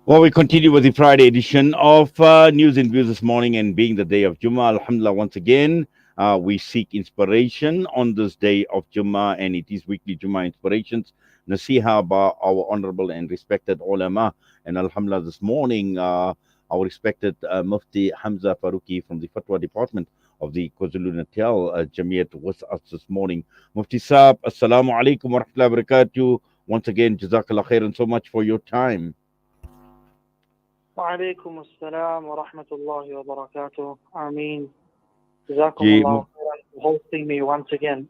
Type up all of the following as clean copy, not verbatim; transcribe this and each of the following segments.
Well, we continue with the Friday edition of News and Views this morning, and being the day of Jummah, Alhamdulillah, once again, we seek inspiration on this day of Jummah, and it is weekly Jummah inspirations. Nasiha by our honorable and respected ulama. And Alhamdulillah, this morning, our respected Mufti Humza Farooqi from the Fatwa department of the KwaZulu-Natal Jamiatul with us this morning. Mufti Saab, Assalamu alaikum wa rahmatullahi wa barakatuh. Once again, Jazakallah khairan so much for your time. وعليكم السلام ورحمة الله وبركاته. Ameen. جزاكم Ji, الله خيرا for hosting me once again.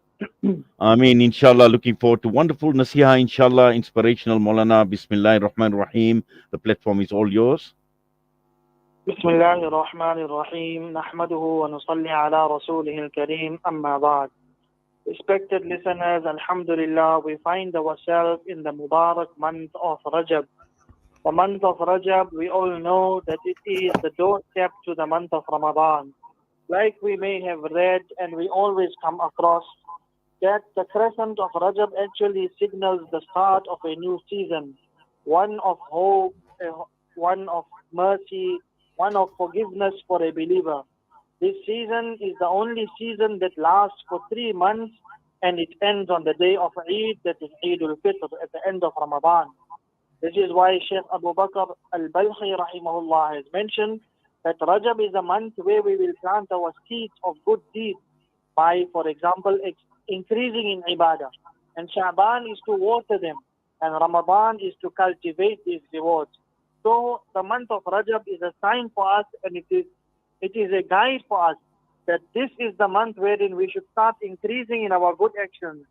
I mean, inshallah, looking forward to wonderful nasiha, inshallah, inspirational Maulana. Bismillah ar-Rahman ar-Rahim. The platform is all yours. بسم الله الرحمن الرحيم نحمده ونصلي على رسوله الكريم أما بعد. Respected listeners, Alhamdulillah, we find ourselves in the Mubarak month of Rajab. The month of Rajab, we all know that it is the doorstep to the month of Ramadan. Like we may have read and we always come across that the crescent of Rajab actually signals the start of a new season, one of hope, one of mercy, one of forgiveness for a believer. This season is the only season that lasts for 3 months, and it ends on the day of Eid, that is Eid al-Fitr, at the end of Ramadan. This is why Sheikh Abu Bakr al-Balkhi rahimahullah has mentioned that Rajab is a month where we will plant our seeds of good deeds by, for example, increasing in ibadah. And Sha'ban is to water them, and Ramadan is to cultivate these rewards. So the month of Rajab is a sign for us, and it is a guide for us that this is the month wherein we should start increasing in our good actions.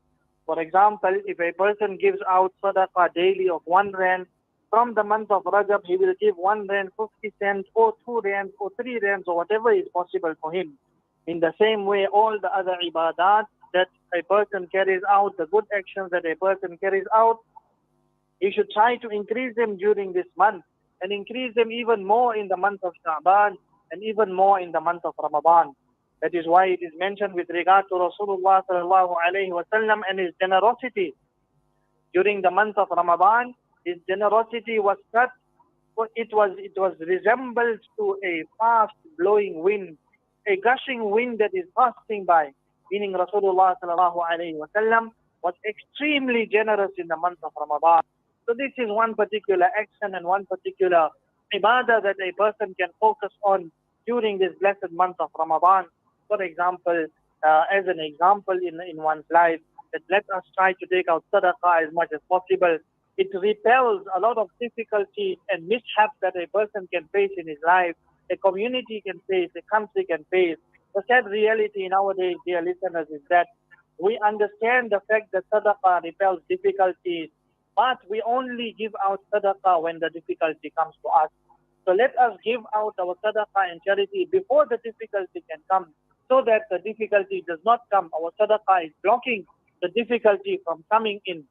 For example, if a person gives out sadaqah daily of 1 rand, from the month of Rajab he will give 1 rand 50 cents or 2 rands or 3 rands or whatever is possible for him. In the same way, all the other ibadat that a person carries out, the good actions that a person carries out, he should try to increase them during this month and increase them even more in the month of Sha'ban and even more in the month of Ramadan. That is why it is mentioned with regard to Rasulullah sallallahu alayhi wasallam and his generosity. During the month of Ramadan, his generosity was such, it was resembled to a fast blowing wind, a gushing wind that is passing by. Meaning Rasulullah sallallahu alayhi wasallam was extremely generous in the month of Ramadan. So this is one particular action and one particular ibadah that a person can focus on during this blessed month of Ramadan. For example, as an example in one's life, that let us try to take out sadaqah as much as possible. It repels a lot of difficulties and mishaps that a person can face in his life, a community can face, a country can face. The sad reality nowadays, dear listeners, is that we understand the fact that sadaqah repels difficulties, but we only give out sadaqah when the difficulty comes to us. So let us give out our sadaqah and charity before the difficulty can come, so that the difficulty does not come. Our sadaqah is blocking the difficulty from coming in.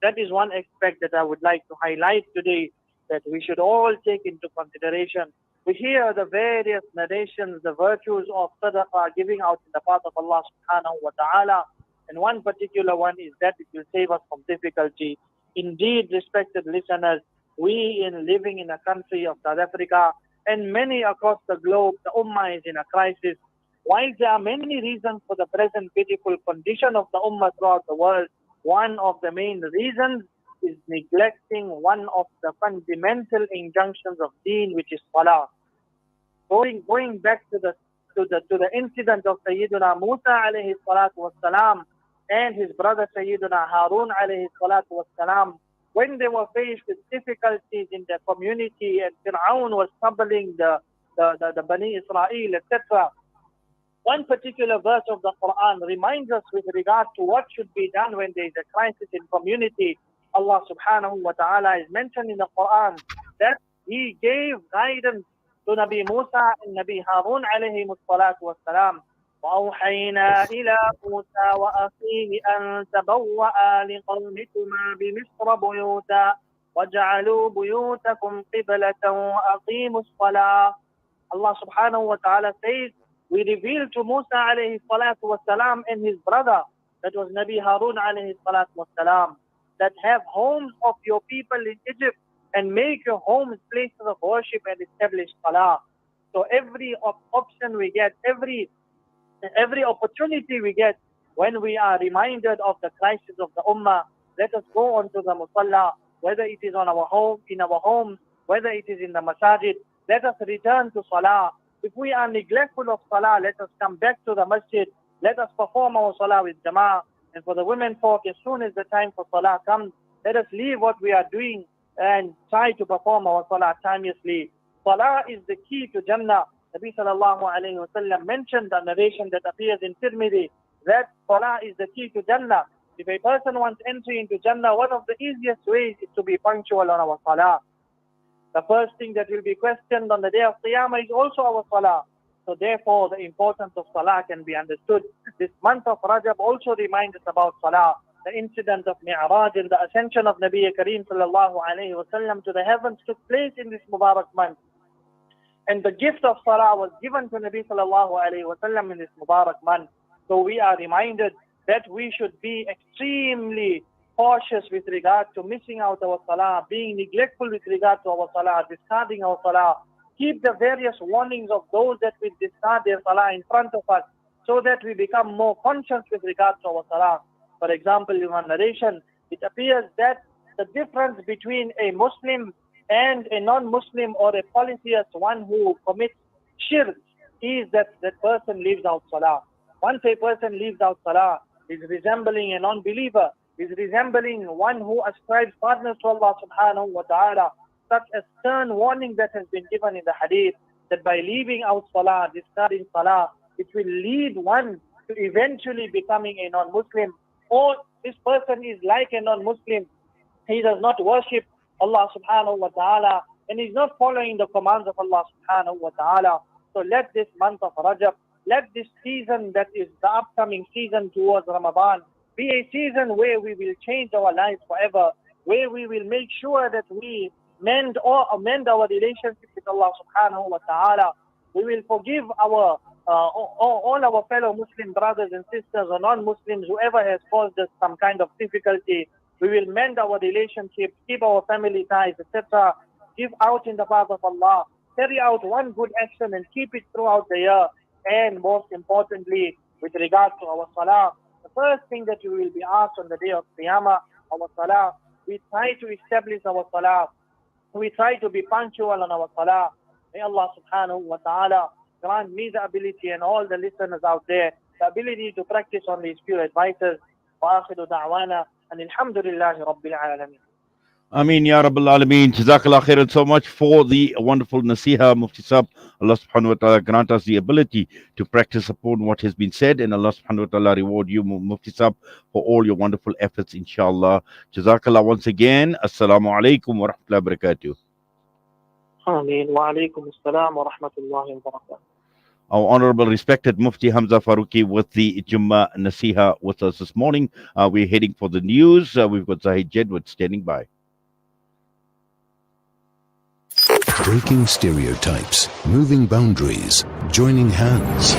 That is one aspect that I would like to highlight today, that we should all take into consideration. We hear the various narrations, the virtues of sadaqah, giving out in the path of Allah subhanahu wa ta'ala. And one particular one is that it will save us from difficulty. Indeed, respected listeners, we living in a country of South Africa and many across the globe, the Ummah is in a crisis. While there are many reasons for the present pitiful condition of the Ummah throughout the world, one of the main reasons is neglecting one of the fundamental injunctions of Deen, which is Salah. Going back to the incident of Sayyidina Musa alayhi salatu wassalam and his brother Sayyidina Harun alayhi salatu wassalam, when they were faced with difficulties in their community and Fir'aun was troubling the Bani Israel, etc. One particular verse of the Quran reminds us with regard to what should be done when there is a crisis in community. Allah subhanahu wa ta'ala is mentioned in the Quran that He gave guidance to Nabi Musa and Nabi Harun alayhi salatu wassalam. وأوحينا إلى موسى وأخيه أن تبوأ لقومكما بمصر بيوتا وجعلوا بيوتكم قبلة وأقيموا الصلاة. Allah subhanahu wa ta'ala says, we revealed to Musa alayhi salatu wasalam and his brother, that was Nabi Harun alayhi salatu wasalam, that have homes of your people in Egypt and make your homes places of worship and establish salah. So every option we get, every opportunity we get, when we are reminded of the crisis of the ummah, let us go onto the musalla, whether it is on our home, in our homes, whether it is in the masajid. Let us return to salah. If we are neglectful of salah, let us come back to the masjid. Let us perform our salah with jama'ah. And for the women folk, as soon as the time for salah comes, let us leave what we are doing and try to perform our salah timelessly. Salah is the key to Jannah. Nabi sallallahu alayhi wa sallam mentioned the narration that appears in Tirmidhi that salah is the key to Jannah. If a person wants entry into Jannah, one of the easiest ways is to be punctual on our salah. The first thing that will be questioned on the day of Qiyamah is also our salah. So therefore, the importance of salah can be understood. This month of Rajab also reminds us about salah. The incident of Mi'raj and the ascension of Nabi Kareem sallallahu alayhi wa sallam to the heavens took place in this Mubarak month. And the gift of salah was given to Nabi sallallahu alayhi wa sallam in this Mubarak month. So we are reminded that we should be extremely cautious with regard to missing out our salah, being neglectful with regard to our salah, discarding our salah. Keep the various warnings of those that will discard their salah in front of us so that we become more conscious with regard to our salah. For example, in one narration, it appears that the difference between a Muslim and a non-Muslim or a polytheist, one who commits shirk, is that that person leaves out salah. Once a person leaves out salah, is resembling a non-believer, is resembling one who ascribes partners to Allah subhanahu wa ta'ala. Such a stern warning that has been given in the hadith, that by leaving out salah, discarding salah, it will lead one to eventually becoming a non-Muslim. Or this person is like a non-Muslim. He does not worship Allah subhanahu wa ta'ala and is not following the commands of Allah subhanahu wa ta'ala. So let this month of Rajab, let this season that is the upcoming season towards Ramadan be a season where we will change our lives forever, where we will make sure that we mend our relationship with Allah subhanahu wa ta'ala. We will forgive all our fellow Muslim brothers and sisters or non-Muslims, whoever has caused us some kind of difficulty. We will mend our relationships, keep our family ties, etc. Give out in the path of Allah. Carry out one good action and keep it throughout the year. And most importantly, with regard to our salah, the first thing that we will be asked on the day of Qiyamah, our salah, we try to establish our salah. We try to be punctual on our salah. May Allah subhanahu wa ta'ala grant me the ability and all the listeners out there the ability to practice on these few advices. Wa akhiru da'wana and alhamdulillahi rabbil alameen. Ameen, Ya Rabbal Alameen. Jazakallah khairan so much for the wonderful nasiha, Mufti Sahib. Allah subhanahu wa ta'ala grant us the ability to practice upon what has been said, and Allah subhanahu wa ta'ala reward you, Mufti Sahib, for all your wonderful efforts, inshallah. Jazakallah once again. Assalamu alaikum wa rahmatullahi wa barakatuh. Ameen. Wa alaikum assalam wa rahmatullahi wa barakatuh. Our honorable, respected Mufti Humza Farooqi with the Jummah Nasiha with us this morning. We're heading for the news. We've got Zahid Jedward standing by. Breaking stereotypes, moving boundaries, joining hands.